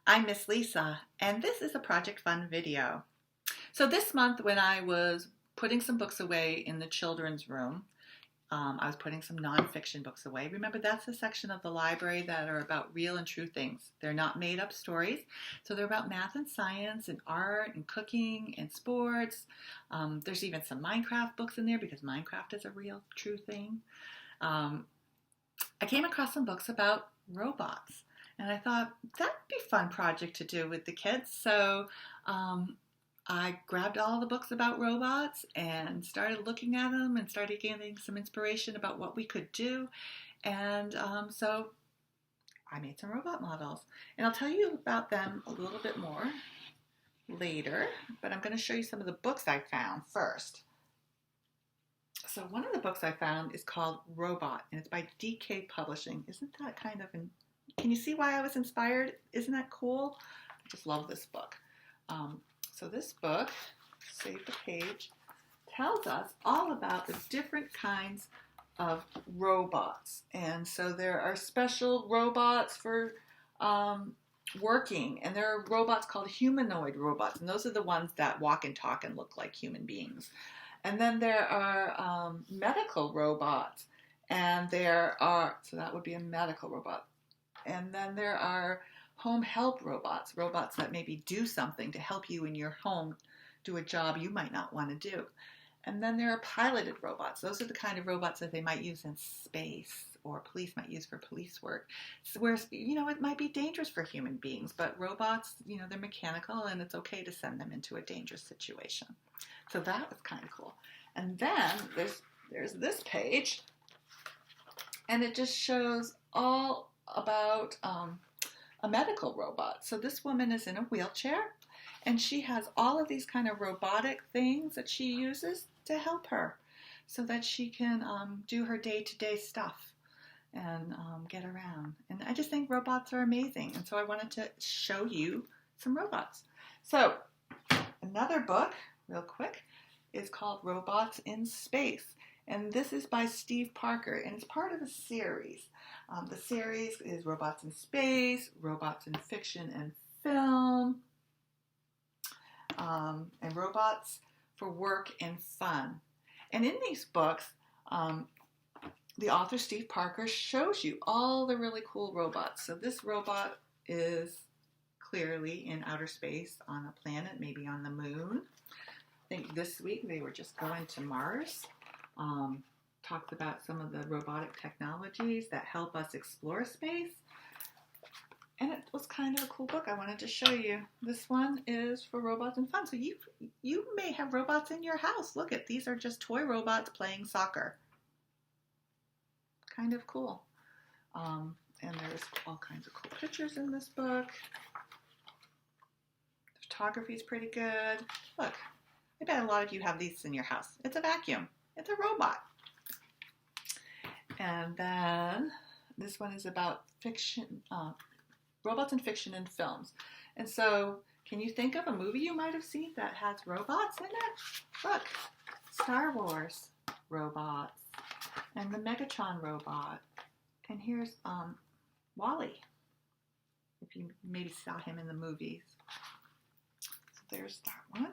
I'm Miss Lisa, and this is a Project Fun video. So this month when I was putting some books away in the children's room, I was putting some nonfiction books away. Remember, that's the section of the library that are about real and true things. They're not made up stories. So they're about math and science and art and cooking and sports. There's even some Minecraft books in there because Minecraft is a real, true thing. I came across some books about robots. And I thought that'd be a fun project to do with the kids. So I grabbed all the books about robots and started looking at them and started getting some inspiration about what we could do. And so I made some robot models. And I'll tell you about them a little bit more later. But I'm going to show you some of the books I found first. So one of the books I found is called Robot, and it's by DK Publishing. Isn't that kind of Can you see why I was inspired? Isn't that cool? I just love this book. So this book, save the page, tells us all about the different kinds of robots. And so there are special robots for working, and there are robots called humanoid robots, and those are the ones that walk and talk and look like human beings. And then there are medical robots, and so that would be a medical robot. And then there are home help robots, robots that maybe do something to help you in your home do a job you might not want to do. And then there are piloted robots. Those are the kind of robots that they might use in space or police might use for police work. So where, it might be dangerous for human beings, but robots, they're mechanical and it's okay to send them into a dangerous situation. So that was kind of cool. And then there's this page, and it just shows all about a medical robot. So this woman is in a wheelchair, and she has all of these kind of robotic things that she uses to help her so that she can do her day-to-day stuff and get around. And I just think robots are amazing, and so I wanted to show you some robots. So another book, real quick, is called Robots in Space. And this is by Steve Parker, and it's part of a series. The series is Robots in Space, Robots in Fiction and Film, and Robots for Work and Fun. And in these books, the author Steve Parker shows you all the really cool robots. So this robot is clearly in outer space on a planet, maybe on the moon. I think this week they were just going to Mars. Talks about some of the robotic technologies that help us explore space. And it was kind of a cool book I wanted to show you. This one is for robots and fun. So you may have robots in your house. Look at these are just toy robots playing soccer. Kind of cool. And there's all kinds of cool pictures in this book. The photography is pretty good. Look, I bet a lot of you have these in your house. It's a vacuum. It's a robot. And then this one is about fiction, robots in fiction and films. And so can you think of a movie you might have seen that has robots in it? Look, Star Wars robots and the Megatron robot. And here's Wall-E, if you maybe saw him in the movies. So there's that one.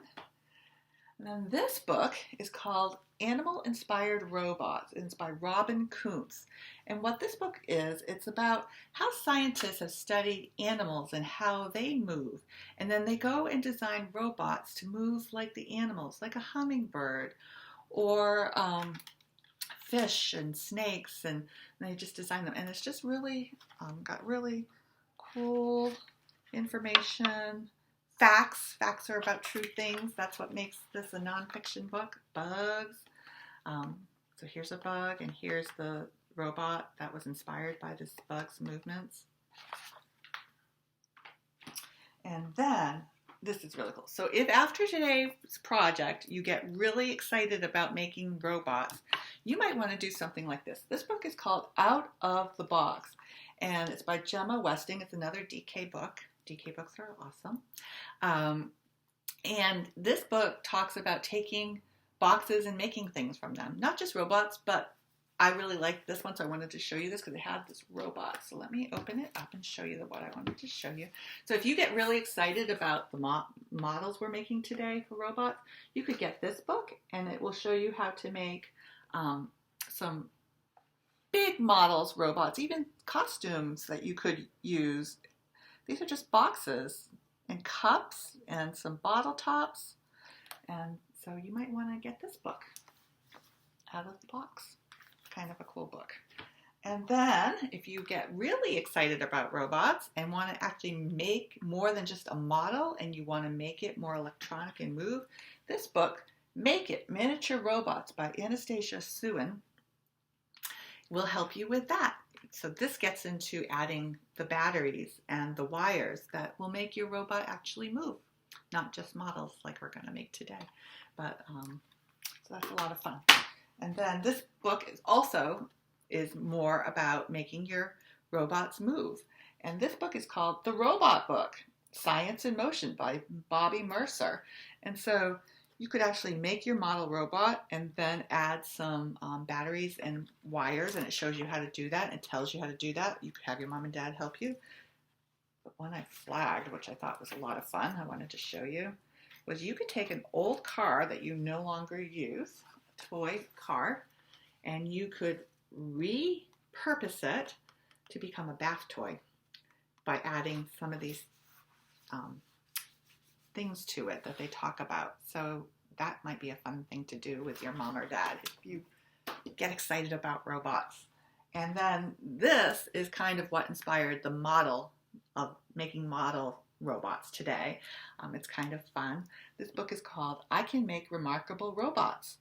And then this book is called Animal-Inspired Robots. It's by Robin Kuntz. And what this book is, it's about how scientists have studied animals and how they move. And then they go and design robots to move like the animals, like a hummingbird or fish and snakes. And they just design them. And it's just really got really cool information. Facts are about true things. That's what makes this a nonfiction book. Bugs. So here's a bug, and here's the robot that was inspired by this bug's movements. And then, this is really cool. So if after today's project you get really excited about making robots, you might want to do something like this. This book is called Out of the Box, and it's by Gemma Westing. It's another DK book. DK books are awesome. And this book talks about taking boxes and making things from them. Not just robots, but I really liked this one, so I wanted to show you this because it had this robot. So let me open it up and show you what I wanted to show you. So if you get really excited about the models we're making today for robots, you could get this book, and it will show you how to make some big models, robots, even costumes that you could use. These are just boxes and cups and some bottle tops. And so you might want to get this book out of the box. Kind of a cool book. And then if you get really excited about robots and want to actually make more than just a model and you want to make it more electronic and move, this book, Make It Miniature Robots by Anastasia Suen, will help you with that. So this gets into adding the batteries and the wires that will make your robot actually move, not just models like we're going to make today. But so that's a lot of fun. And then this book is more about making your robots move. And this book is called The Robot Book, Science in Motion by Bobby Mercer. And so you could actually make your model robot and then add some batteries and wires, and it shows you how to do that and tells you how to do that. You could have your mom and dad help you. But one I flagged, which I thought was a lot of fun, I wanted to show you, was you could take an old car that you no longer use, a toy car, and you could repurpose it to become a bath toy by adding some of these things to it that they talk about. So that might be a fun thing to do with your mom or dad if you get excited about robots. And then this is kind of what inspired the model of making model robots today. It's kind of fun. This book is called I Can Make Remarkable Robots.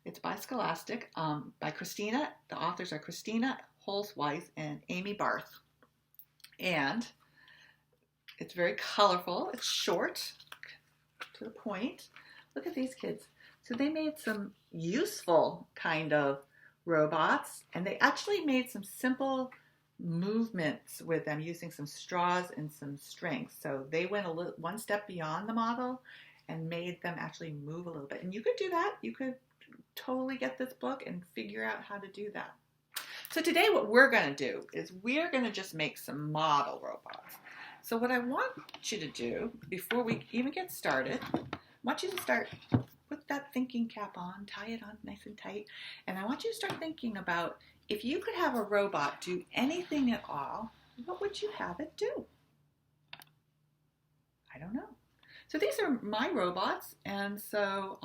It's by Scholastic, by Christina. The authors are Christina Holzweiss and Amy Barth. And it's very colorful. It's short, to the point. Look at these kids. So they made some useful kind of robots, and they actually made some simple movements with them using some straws and some strings. So they went one step beyond the model and made them actually move a little bit. And you could do that. You could totally get this book and figure out how to do that. So today what we're going to do is we're going to just make some model robots. So what I want you to do before we even get started, I want you to start with that thinking cap on, tie it on nice and tight, and I want you to start thinking about if you could have a robot do anything at all, what would you have it do? I don't know. So these are my robots, and so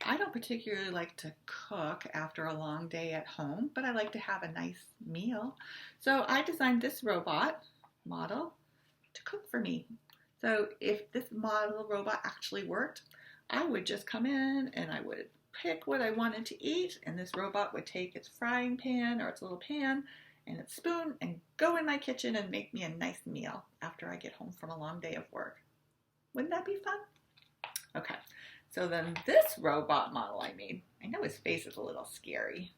I don't particularly like to cook after a long day at home, but I like to have a nice meal. So I designed this robot model to cook for me. So if this model robot actually worked, I would just come in and I would pick what I wanted to eat, and this robot would take its frying pan or its little pan and its spoon and go in my kitchen and make me a nice meal after I get home from a long day of work. Wouldn't that be fun? Okay, so then this robot model I made, I know his face is a little scary.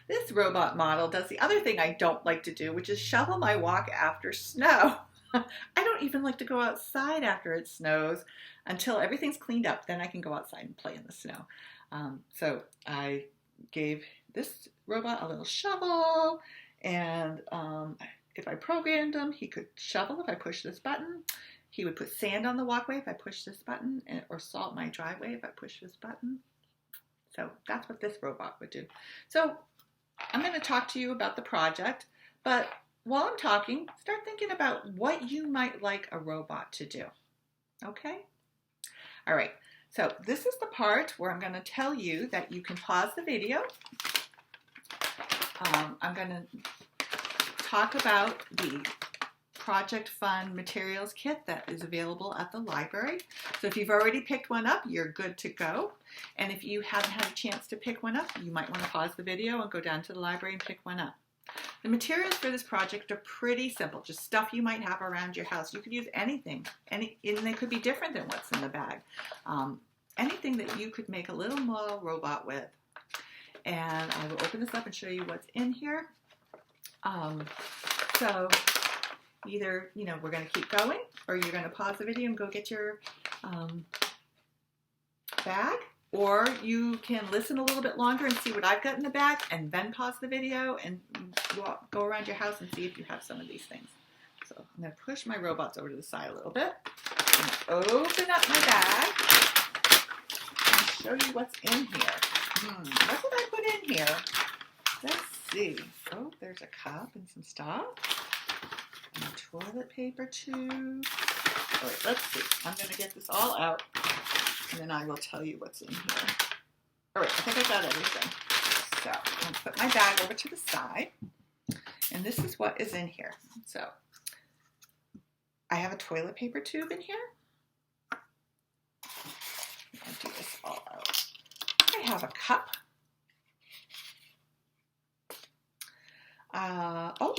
This robot model does the other thing I don't like to do, which is shovel my walk after snow. I don't even like to go outside after it snows until everything's cleaned up. Then I can go outside and play in the snow. So I gave this robot a little shovel, and if I programmed him, he could shovel if I push this button. He would put sand on the walkway if I push this button, or salt my driveway if I push this button. So that's what this robot would do. So I'm going to talk to you about the project, but while I'm talking, start thinking about what you might like a robot to do. Okay? All right. So this is the part where I'm going to tell you that you can pause the video. I'm going to talk about the Project Fun materials kit that is available at the library. So if you've already picked one up, you're good to go. And if you haven't had a chance to pick one up, you might want to pause the video and go down to the library and pick one up. The materials for this project are pretty simple, just stuff you might have around your house. You could use anything, and they could be different than what's in the bag. Anything that you could make a little model robot with. And I will open this up and show you what's in here. So either, we're going to keep going, or you're going to pause the video and go get your bag Or you can listen a little bit longer and see what I've got in the bag and then pause the video and go around your house and see if you have some of these things. So I'm going to push my robots over to the side a little bit. I'm going to open up my bag and show you what's in here. What did I put in here? Let's see. Oh, there's a cup and some stuff. And a toilet paper tube. All right, let's see. I'm going to get this all out, and then I will tell you what's in here. All right, I think I got everything. So I'm going to put my bag over to the side, and this is what is in here. So I have a toilet paper tube in here. I'll do this all out. I have a cup. Oh,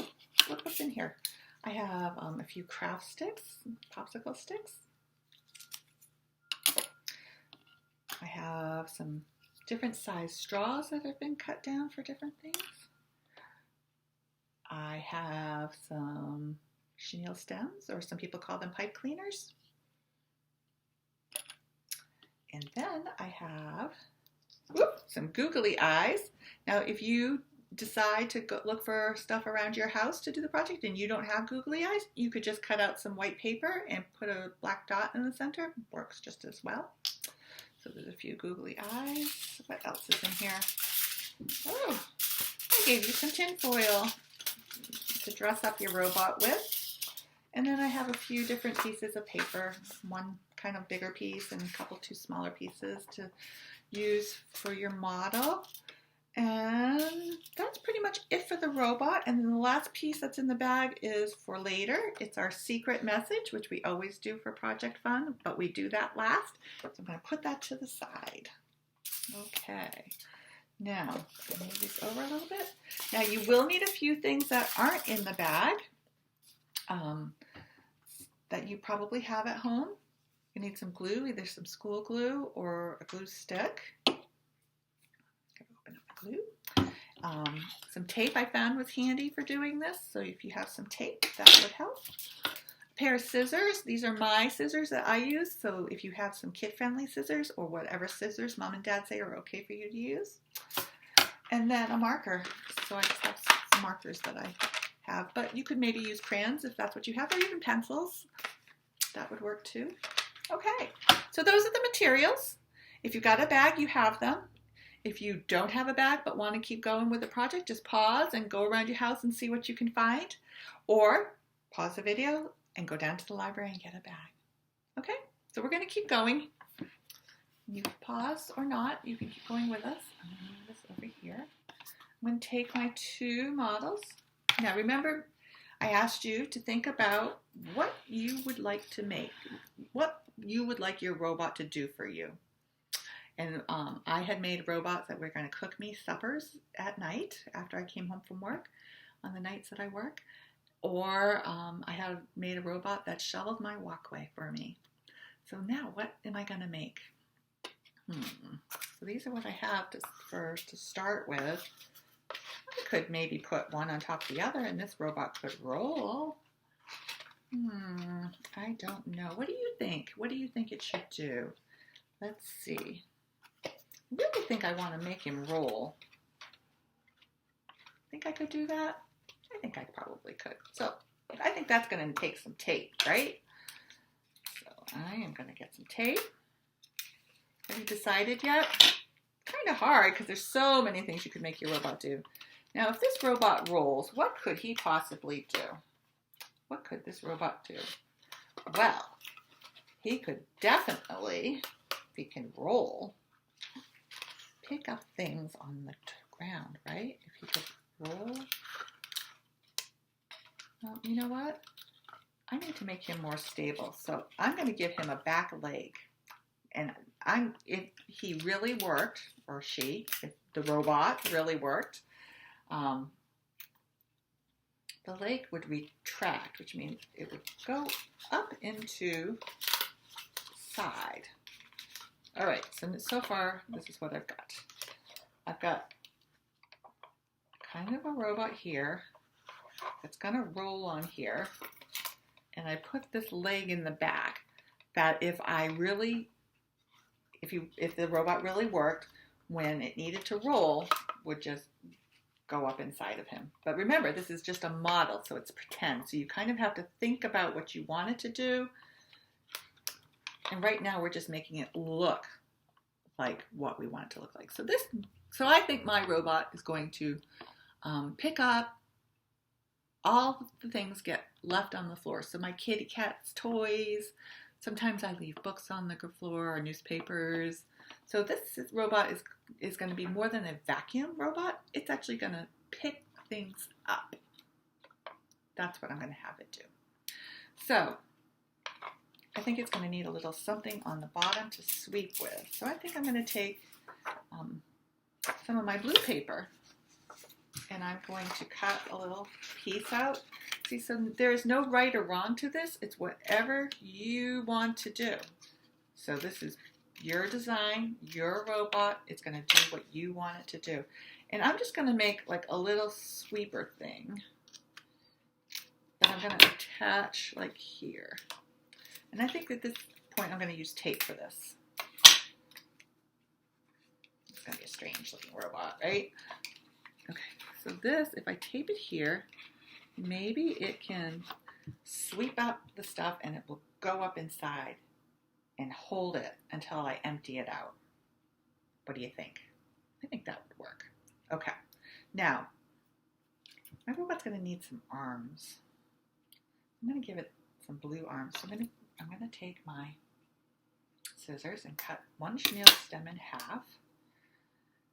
look what's in here. I have a few craft sticks, popsicle sticks. I have some different size straws that have been cut down for different things. I have some chenille stems, or some people call them pipe cleaners. And then I have some googly eyes. Now, if you decide to go look for stuff around your house to do the project and you don't have googly eyes, you could just cut out some white paper and put a black dot in the center. It works just as well. So there's a few googly eyes. What else is in here? Oh, I gave you some tin foil to dress up your robot with. And then I have a few different pieces of paper, one kind of bigger piece and a couple two smaller pieces to use for your model. And that's pretty much it for the robot. And then the last piece that's in the bag is for later. It's our secret message, which we always do for Project Fun, but we do that last. So I'm going to put that to the side. Okay. Now, move these over a little bit. Now, you will need a few things that aren't in the bag that you probably have at home. You need some glue, either some school glue or a glue stick. Open up the glue. Some tape I found was handy for doing this, so if you have some tape, that would help. A pair of scissors. These are my scissors that I use, so if you have some kid-friendly scissors or whatever scissors mom and dad say are okay for you to use. And then a marker. So I just have some markers that I have, but you could maybe use crayons if that's what you have, or even pencils. That would work too. Okay, so those are the materials. If you've got a bag, you have them. If you don't have a bag but want to keep going with the project, just pause and go around your house and see what you can find. Or pause the video and go down to the library and get a bag. Okay, so we're going to keep going. You pause or not, you can keep going with us. I'm going to move this over here. I'm going to take my two models. Now remember, I asked you to think about what you would like to make, what you would like your robot to do for you. And I had made robots that were going to cook me suppers at night after I came home from work, on the nights that I work. Or I had made a robot that shoveled my walkway for me. So now what am I going to make? So these are what I have to start with. I could maybe put one on top of the other and this robot could roll. I don't know. What do you think? What do you think it should do? Let's see. I really think I want to make him roll. Think I could do that? I think I probably could. So I think that's going to take some tape, right? So I am going to get some tape. Have you decided yet? Kind of hard because there's so many things you could make your robot do. Now, if this robot rolls, what could he possibly do? What could this robot do? Well, he could definitely, if he can roll, pick up things on the ground, right? If he could roll. Well, you know what? I need to make him more stable. So I'm going to give him a back leg. And if he really worked, or she, if the robot really worked, the leg would retract, which means it would go up into side. All right, so far, this is what I've got. I've got kind of a robot here that's going to roll on here, and I put this leg in the back that if I really if the robot really worked, when it needed to roll, would just go up inside of him. But remember, this is just a model, so it's pretend. So you kind of have to think about what you want it to do. And right now we're just making it look like what we want it to look like. So I think my robot is going to pick up all the things get left on the floor. So my kitty cat's toys. Sometimes I leave books on the floor or newspapers. So this robot is going to be more than a vacuum robot. It's actually going to pick things up. That's what I'm going to have it do. So I think it's going to need a little something on the bottom to sweep with. So I think I'm going to take some of my blue paper and I'm going to cut a little piece out. See, so there is no right or wrong to this. It's whatever you want to do. So this is your design, your robot. It's going to do what you want it to do. And I'm just going to make like a little sweeper thing that I'm going to attach like here. And I think at this point I'm going to use tape for this. It's going to be a strange looking robot, right? Okay, so this, if I tape it here, maybe it can sweep up the stuff and it will go up inside and hold it until I empty it out. What do you think? I think that would work. Okay, now, my robot's going to need some arms. I'm going to give it some blue arms. So I'm going to take my scissors and cut one chenille stem in half.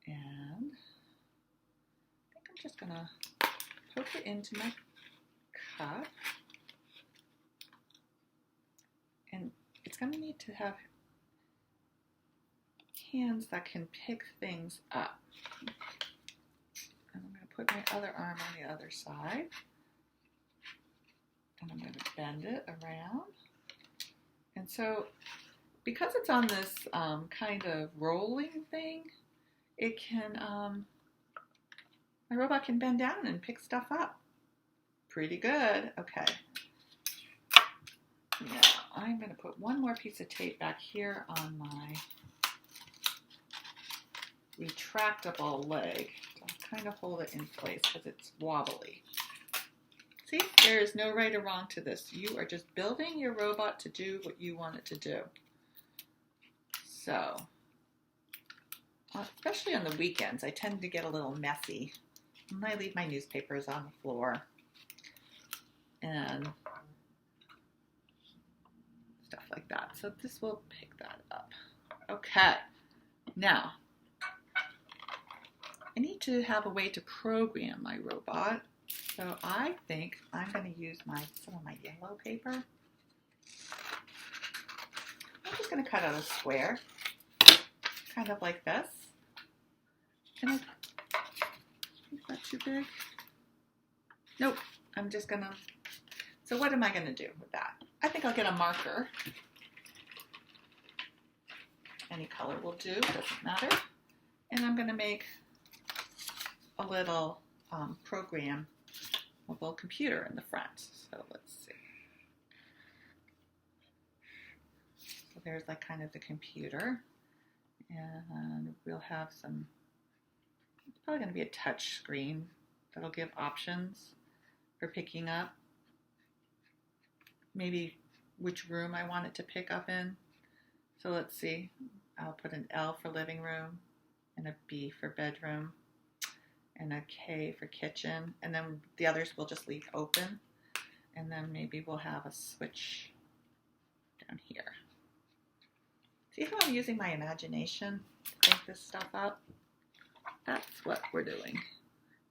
And I think I'm just going to poke it into my cup. And it's going to need to have hands that can pick things up. And I'm going to put my other arm on the other side. And I'm going to bend it around. And so, because it's on this kind of rolling thing, it can, my robot can bend down and pick stuff up. Pretty good. Okay. Now, I'm going to put one more piece of tape back here on my retractable leg. I'll kind of hold it in place because it's wobbly. See, there is no right or wrong to this. You are just building your robot to do what you want it to do. So, especially on the weekends, I tend to get a little messy. And I leave my newspapers on the floor. And stuff like that. So this will pick that up. Okay. Now, I need to have a way to program my robot. So I think I'm going to use some of my yellow paper. I'm just going to cut out a square, kind of like this. Is that too big? Nope. I'm just going to, so what am I going to do with that? I think I'll get a marker. Any color will do, doesn't matter. And I'm going to make a little program, a little computer in the front. So let's see. So there's like kind of the computer. And we'll have some, it's probably going to be a touch screen that'll give options for picking up. Maybe which room I want it to pick up in. So let's see. I'll put an L for living room and a B for bedroom and a K for kitchen. And then the others we'll just leave open. And then maybe we'll have a switch down here. See how I'm using my imagination to think this stuff out? That's what we're doing.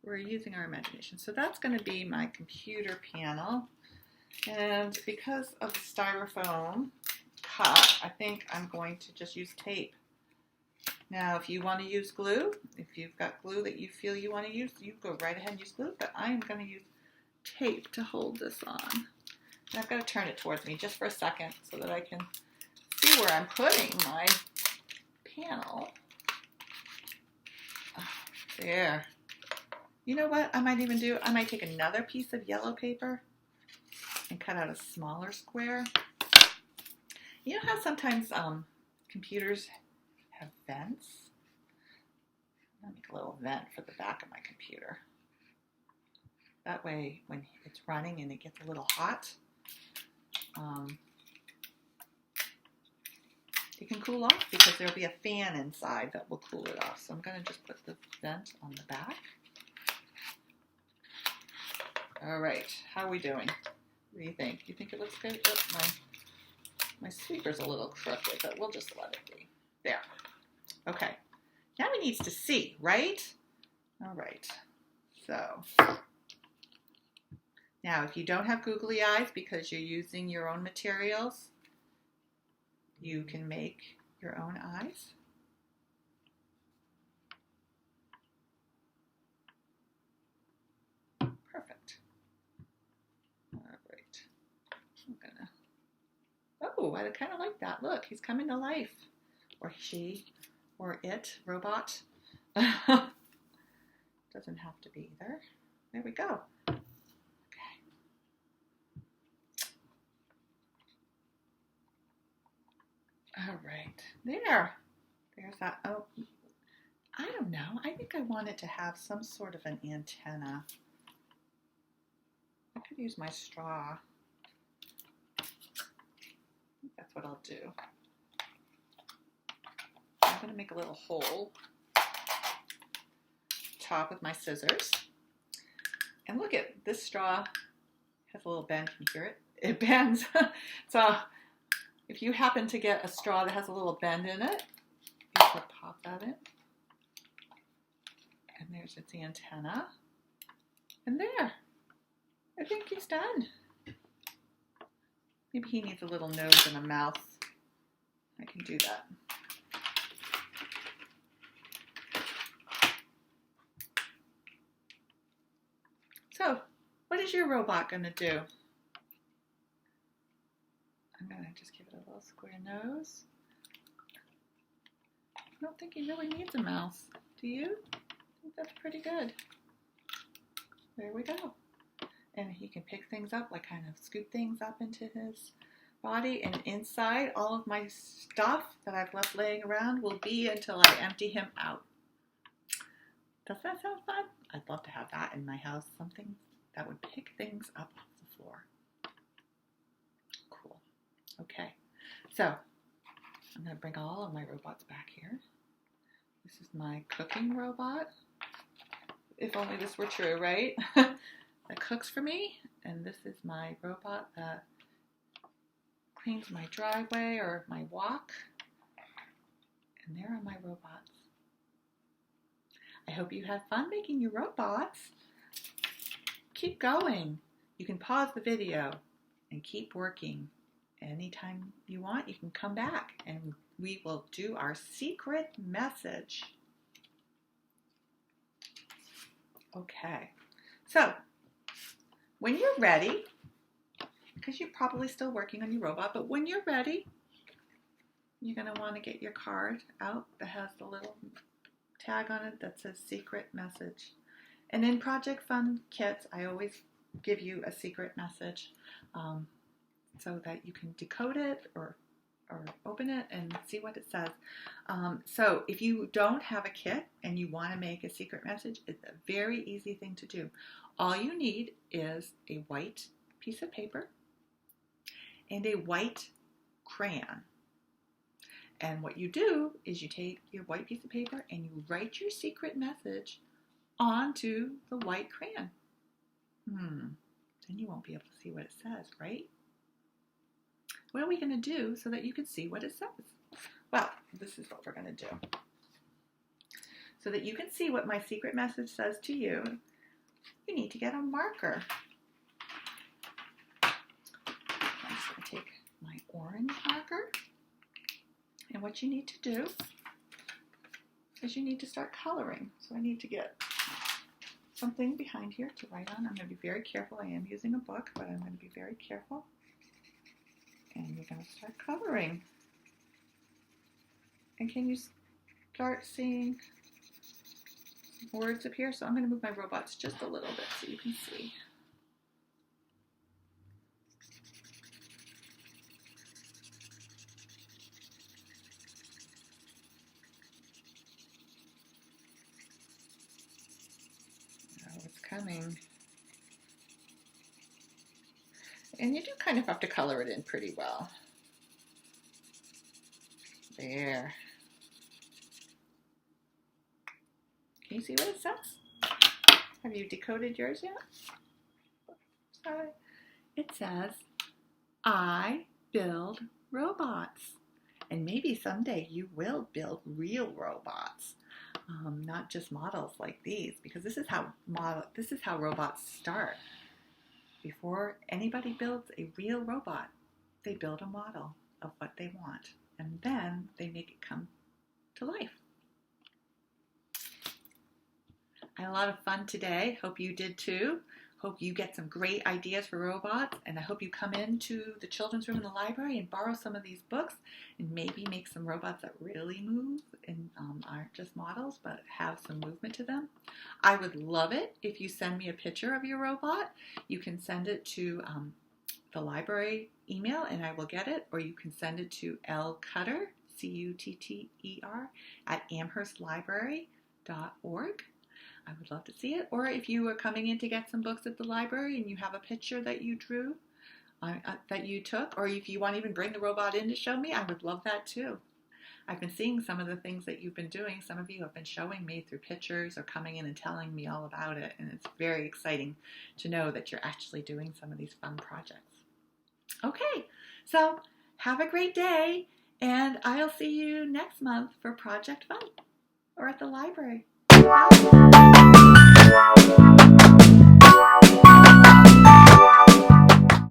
We're using our imagination. So that's going to be my computer panel. And because of the styrofoam cut, I think I'm going to just use tape. Now, if you want to use glue, if you've got glue that you feel you want to use, you go right ahead and use glue. But I am going to use tape to hold this on. And I've got to turn it towards me just for a second so that I can see where I'm putting my panel. Oh, there. You know what I might even do? I might take another piece of yellow paper and cut out a smaller square. You know how sometimes computers have vents. I'm going to make a little vent for the back of my computer. That way, when it's running and it gets a little hot, it can cool off because there'll be a fan inside that will cool it off. So I'm going to just put the vent on the back. All right, how are we doing? What do you think? You think it looks good? Oh, my sweeper's a little crooked, but we'll just let it be. There. Okay. Now he needs to see, right? All right. So now if you don't have googly eyes because you're using your own materials, you can make your own eyes. Perfect. All right. I'm gonna. Oh, I kind of like that. Look, he's coming to life. Or she, or it, robot. Doesn't have to be either. There we go. Okay. All right. There's that. Oh, I don't know. I think I want it to have some sort of an antenna. I could use my straw. I think that's what I'll do. I'm going to make a little hole top with my scissors. And look at this straw has a little bend. Can you hear it? It bends. So if you happen to get a straw that has a little bend in it, you could pop that in. And there's its antenna. And there. I think he's done. Maybe he needs a little nose and a mouth. I can do that. So, what is your robot going to do? I'm going to just give it a little square nose. I don't think he really needs a mouth. Do you? I think that's pretty good. There we go. And he can pick things up, like kind of scoop things up into his body. And inside, all of my stuff that I've left laying around will be until I empty him out. Does that sound fun? I'd love to have that in my house. Something that would pick things up off the floor. Cool. Okay. So, I'm going to bring all of my robots back here. This is my cooking robot. If only this were true, right? That cooks for me. And this is my robot that cleans my driveway or my walk. And there are my robots. I hope you had fun making your robots. Keep going. You can pause the video and keep working. Anytime you want, you can come back and we will do our secret message. Okay, so when you're ready, because you're probably still working on your robot, but when you're ready, you're going to want to get your card out that has the little tag on it that says secret message. And in Project Fun kits, I always give you a secret message so that you can decode it or open it and see what it says. So if you don't have a kit and you want to make a secret message, it's a very easy thing to do. All you need is a white piece of paper and a white crayon. And what you do is you take your white piece of paper and you write your secret message onto the white crayon. Then you won't be able to see what it says, right? What are we going to do so that you can see what it says? Well, this is what we're going to do. So that you can see what my secret message says to you, you need to get a marker. I'm just going to take my orange marker. And what you need to do is you need to start coloring. So I need to get something behind here to write on. I'm going to be very careful. I am using a book, but I'm going to be very careful. And you're going to start coloring. And can you start seeing words appear? So I'm going to move my robots just a little bit so you can see. coming. And you do kind of have to color it in pretty well. There. Can you see what it says? Have you decoded yours yet? Sorry. It says, I build robots. And maybe someday you will build real robots, not just models like these, because this is how robots start. Before anybody builds a real robot, they build a model of what they want, and then they make it come to life. I had a lot of fun today. Hope you did too. Hope you get some great ideas for robots, and I hope you come into the children's room in the library and borrow some of these books and maybe make some robots that really move and aren't just models but have some movement to them. I would love it if you send me a picture of your robot. You can send it to the library email and I will get it, or you can send it to lcutter, Cutter, at amherstlibrary.org. I would love to see it. Or if you were coming in to get some books at the library and you have a picture that you drew, that you took, or if you want to even bring the robot in to show me, I would love that too. I've been seeing some of the things that you've been doing. Some of you have been showing me through pictures or coming in and telling me all about it. And it's very exciting to know that you're actually doing some of these fun projects. Okay, so have a great day. And I'll see you next month for Project Fun or at the library. Bye.